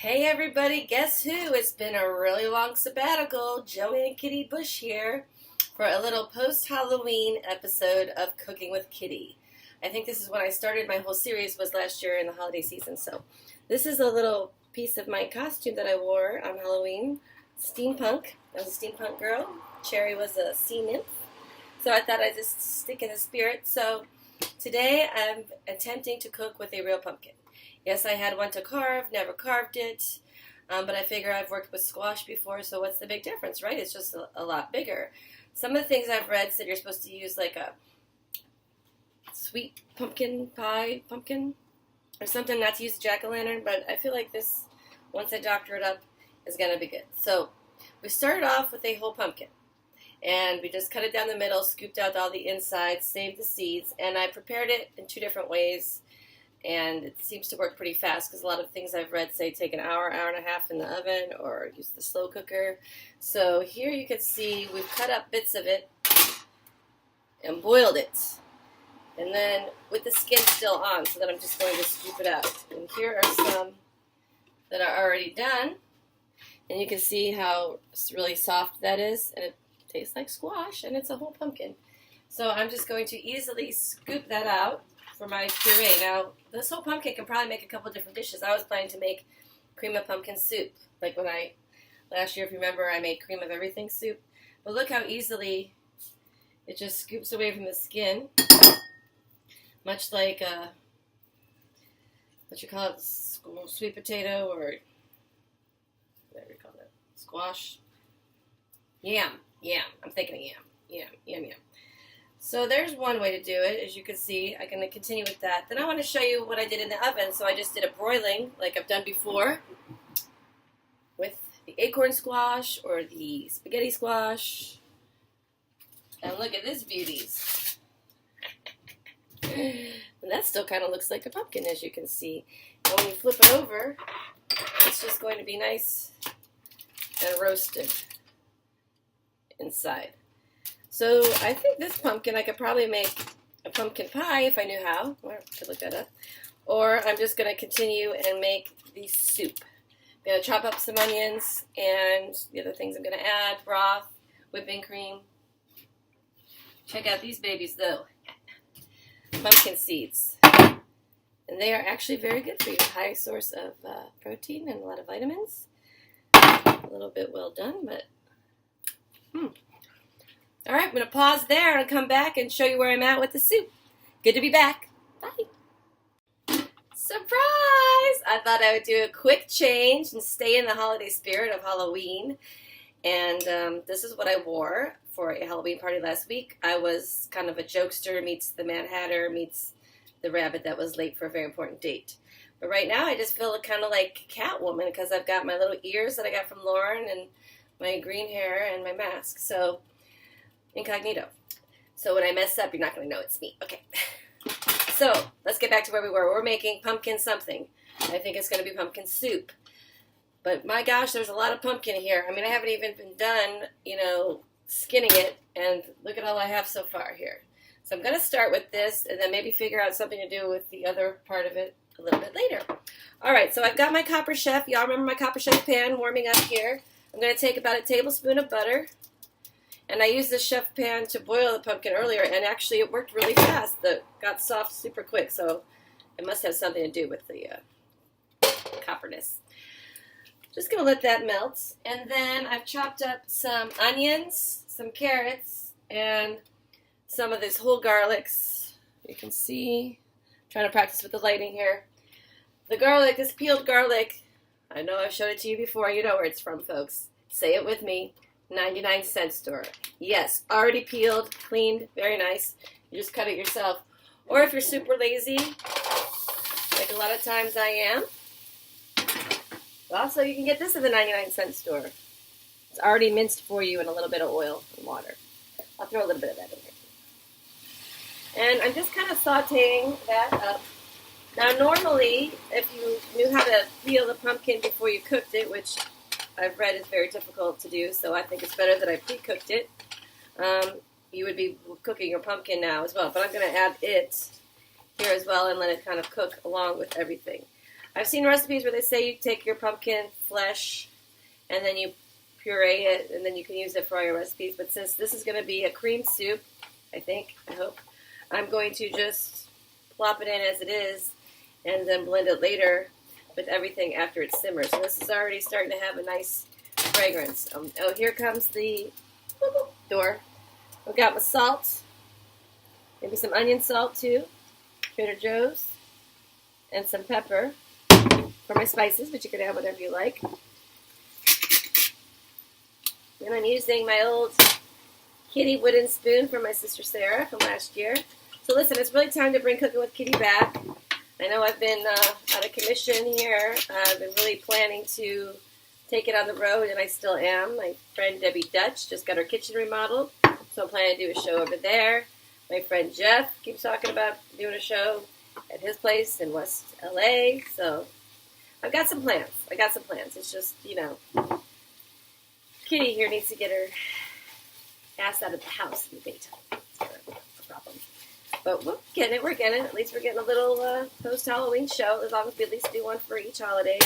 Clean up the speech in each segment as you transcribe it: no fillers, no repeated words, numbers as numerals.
Hey everybody, guess who? It's been a really long sabbatical. Joanne Kitty Bush here for a little post-Halloween episode of Cooking with Kitty. I think this is when I started my whole series was last year in the holiday season. So this is a little piece of my costume that I wore on Halloween. Steampunk. I was a steampunk girl. Cherry was a sea nymph. So I thought I'd just stick in the spirit. So today I'm attempting to cook with a real pumpkin. Yes, I had one to carve, never carved it, but I figure I've worked with squash before, so what's the big difference, right? It's just a lot bigger. Some of the things I've read said you're supposed to use like a sweet pumpkin pie pumpkin or something, not to use the jack-o'-lantern, but I feel like this, once I doctor it up, is going to be good. So we started off with a whole pumpkin, and we just cut it down the middle, scooped out all the insides, saved the seeds, and I prepared it in two different ways. And it seems to work pretty fast because a lot of things I've read say take an hour, hour and a half in the oven or use the slow cooker. So here you can see we've cut up bits of it and boiled it. And then with the skin still on, so that I'm just going to scoop it out. And here are some that are already done. And you can see how really soft that is. And it tastes like squash, and it's a whole pumpkin. So I'm just going to easily scoop that out for my puree. Now, this whole pumpkin can probably make a couple different dishes. I was planning to make cream of pumpkin soup. Like when last year, if you remember, I made cream of everything soup. But look how easily it just scoops away from the skin. Much like, what you call it, sweet potato or whatever you call it, squash. Yam. I'm thinking of yam. So there's one way to do it. As you can see, I'm going to continue with that. Then I want to show you what I did in the oven. So I just did a broiling like I've done before with the acorn squash or the spaghetti squash. And look at this beauties. And that still kind of looks like a pumpkin, as you can see. And when you flip it over, it's just going to be nice and roasted inside. So I think this pumpkin, I could probably make a pumpkin pie if I knew how. Or I could look that up. Or I'm just going to continue and make the soup. I'm going to chop up some onions and the other things I'm going to add, broth, whipping cream. Check out these babies though. Pumpkin seeds. And they are actually very good for you. High source of protein and a lot of vitamins. A little bit well done, but All right, I'm going to pause there and come back and show you where I'm at with the soup. Good to be back. Bye. Surprise! I thought I would do a quick change and stay in the holiday spirit of Halloween. And this is what I wore for a Halloween party last week. I was kind of a jokester meets the Mad Hatter meets the rabbit that was late for a very important date. But right now I just feel kind of like Catwoman because I've got my little ears that I got from Lauren and my green hair and my mask. So incognito. So when I mess up, you're not going to know it's me. Okay. So let's get back to where we were. We're making pumpkin something. I think it's going to be pumpkin soup. But my gosh, there's a lot of pumpkin here. I mean, I haven't even been done, skinning it. And look at all I have so far here. So I'm going to start with this and then maybe figure out something to do with the other part of it a little bit later. All right, so I've got my copperchef. Y'all remember my copperchef pan warming up here. I'm going to take about a tablespoon of butter. And I used the chef pan to boil the pumpkin earlier, and actually it worked really fast. It got soft super quick, so it must have something to do with the copperness. Just going to let that melt. And then I've chopped up some onions, some carrots, and some of these whole garlics. You can see, I'm trying to practice with the lighting here. The garlic, this peeled garlic, I know I've showed it to you before. You know where it's from, folks. Say it with me. 99-cent store. Yes, already peeled, cleaned, very nice. You just cut it yourself. Or if you're super lazy, like a lot of times I am, also you can get this at the 99-cent store. It's already minced for you in a little bit of oil and water. I'll throw a little bit of that in there. And I'm just kind of sauteing that up. Now normally, if you knew how to peel the pumpkin before you cooked it, which I've read is very difficult to do, so I think it's better that I pre-cooked it. You would be cooking your pumpkin now as well, but I'm going to add it here as well and let it kind of cook along with everything. I've seen recipes where they say you take your pumpkin flesh and then you puree it and then you can use it for all your recipes. But since this is going to be a cream soup, I hope, I'm going to just plop it in as it is and then blend it later with everything after it simmers. So this is already starting to have a nice fragrance. Oh, here comes the door. I've got my salt, maybe some onion salt too, Trader Joe's, and some pepper for my spices, but you can add whatever you like. And I'm using my old kitty wooden spoon from my sister Sarah from last year. So listen, it's really time to bring Cooking with Kitty back. I know I've been out of commission here. I've been really planning to take it on the road, and I still am. My friend Debbie Dutch just got her kitchen remodeled, so I'm planning to do a show over there. My friend Jeff keeps talking about doing a show at his place in West LA, so I've got some plans. It's just, Kitty here needs to get her ass out of the house in the daytime. That's a problem. But we're getting it. At least we're getting a little post-Halloween show, as long as we at least do one for each holiday.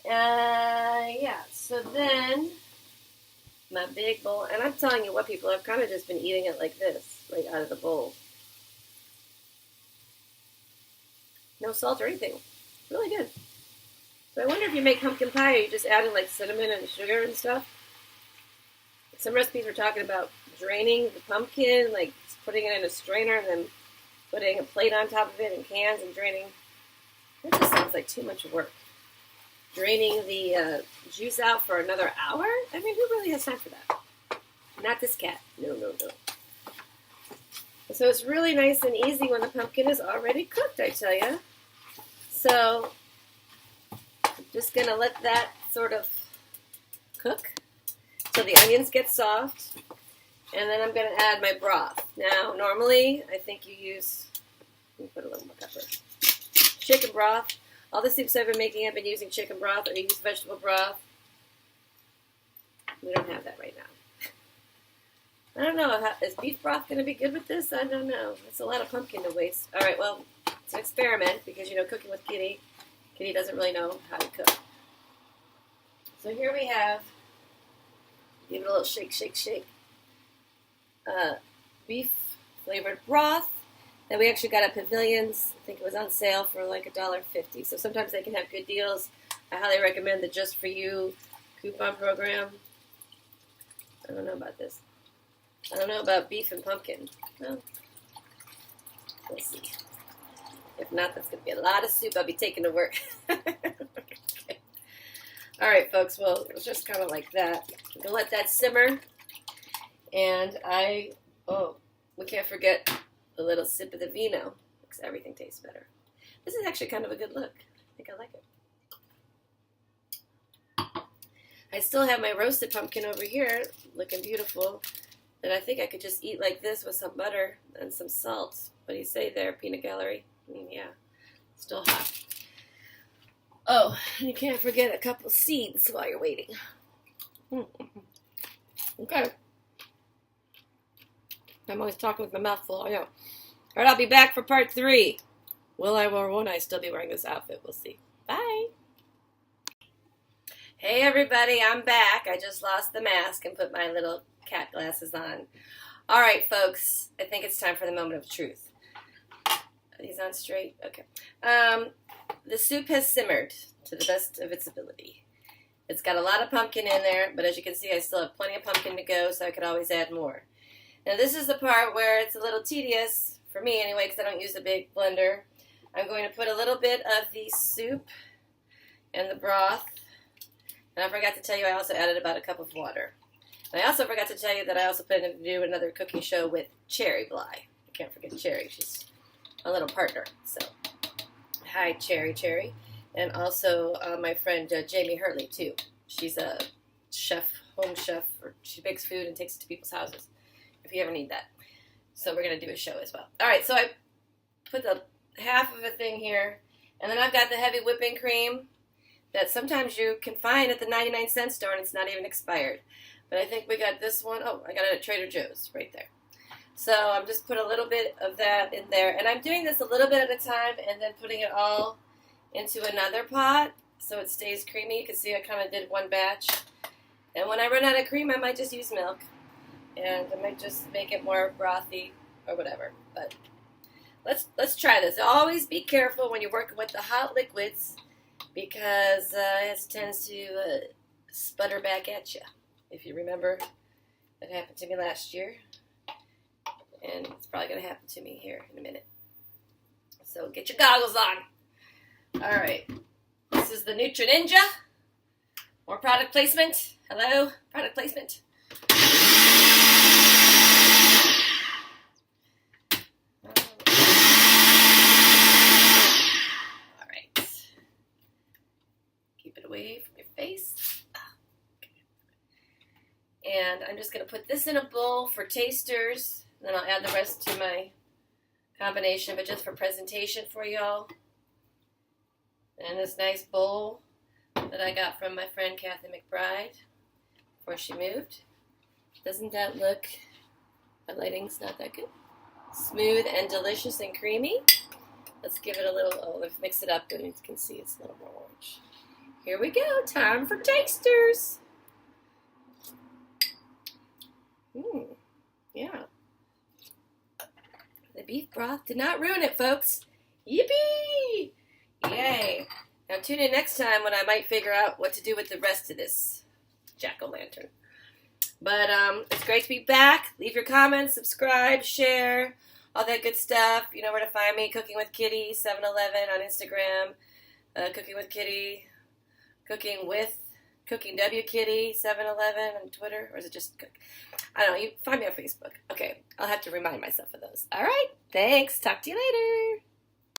Yeah, so then my big bowl, and I'm telling you what, people, I've kind of just been eating it like this, like out of the bowl. No salt or anything. Really good. So I wonder if you make pumpkin pie, are you just adding like cinnamon and sugar and stuff? Some recipes were talking about draining the pumpkin, like putting it in a strainer and then putting a plate on top of it in cans and draining. That just sounds like too much work. Draining the juice out for another hour? I mean, who really has time for that? Not this cat. No. So it's really nice and easy when the pumpkin is already cooked, I tell you. So I'm just going to let that sort of cook so the onions get soft. And then I'm going to add my broth. Now, normally, I think you use, let me put a little more pepper, chicken broth. All the soups I've been making, I've been using chicken broth, or you use vegetable broth. We don't have that right now. I don't know, is beef broth going to be good with this? I don't know. It's a lot of pumpkin to waste. All right, well, it's an experiment, because, Cooking with Kitty, Kitty doesn't really know how to cook. So here we have, give it a little shake, beef flavored broth that we actually got at Pavillions. I think it was on sale for like $1.50. So sometimes they can have good deals. I highly recommend the Just For You coupon program. I don't know about this. I don't know about beef and pumpkin. Well, we'll see. If not, that's going to be a lot of soup I'll be taking to work. Okay. All right, folks. Well, it was just kind of like that. I'm going to let that simmer. And we can't forget a little sip of the vino. Makes everything taste better. This is actually kind of a good look. I think I like it. I still have my roasted pumpkin over here, looking beautiful. And I think I could just eat like this with some butter and some salt. What do you say there, peanut gallery? Yeah, still hot. Oh, and you can't forget a couple seeds while you're waiting. Okay. I'm always talking with my mouth full. I know. All right, I'll be back for part 3. Will I or won't I still be wearing this outfit? We'll see. Bye. Hey, everybody. I'm back. I just lost the mask and put my little cat glasses on. All right, folks. I think it's time for the moment of truth. Are these on straight? Okay. The soup has simmered to the best of its ability. It's got a lot of pumpkin in there, but as you can see, I still have plenty of pumpkin to go, so I could always add more. Now this is the part where it's a little tedious, for me anyway, because I don't use a big blender. I'm going to put a little bit of the soup and the broth. And I forgot to tell you I also added about a cup of water. And I also forgot to tell you that I also plan to do another cooking show with Cherry Bly. I can't forget Cherry. She's a little partner. So, hi Cherry. And also my friend Jamie Hurley too. She's a chef, home chef, or she bakes food and takes it to people's houses. If you ever need that. So we're going to do a show as well. All right, so I put the half of a thing here. And then I've got the heavy whipping cream that sometimes you can find at the 99-cent store, and it's not even expired. But I think we got this one. Oh, I got it at Trader Joe's right there. So I'm just put a little bit of that in there. And I'm doing this a little bit at a time and then putting it all into another pot so it stays creamy. You can see I kind of did one batch. And when I run out of cream, I might just use milk. And I might just make it more brothy or whatever. But let's try this. Always be careful when you're working with the hot liquids because it tends to sputter back at you. If you remember, that happened to me last year. And it's probably going to happen to me here in a minute. So get your goggles on. All right. This is the nutrininja. More product placement. Hello, product placement. All right. Keep it away from your face. And I'm just going to put this in a bowl for tasters. Then I'll add the rest to my combination, but just for presentation for y'all. And this nice bowl that I got from my friend Kathy McBride before she moved. Doesn't that look, my lighting's not that good. Smooth and delicious and creamy. Let's give it a little, let's mix it up and you can see it's a little more orange. Here we go, time for tasters. Yeah. The beef broth did not ruin it, folks. Yippee! Yay. Now tune in next time when I might figure out what to do with the rest of this jack-o'-lantern. But it's great to be back. Leave your comments, subscribe, share, all that good stuff. You know where to find me. Cooking with Kitty, 7-Eleven on Instagram. Cooking with Kitty. Cooking W Kitty, 7-Eleven on Twitter. Or is it just Cook? I don't know. You find me on Facebook. Okay. I'll have to remind myself of those. All right. Thanks. Talk to you later.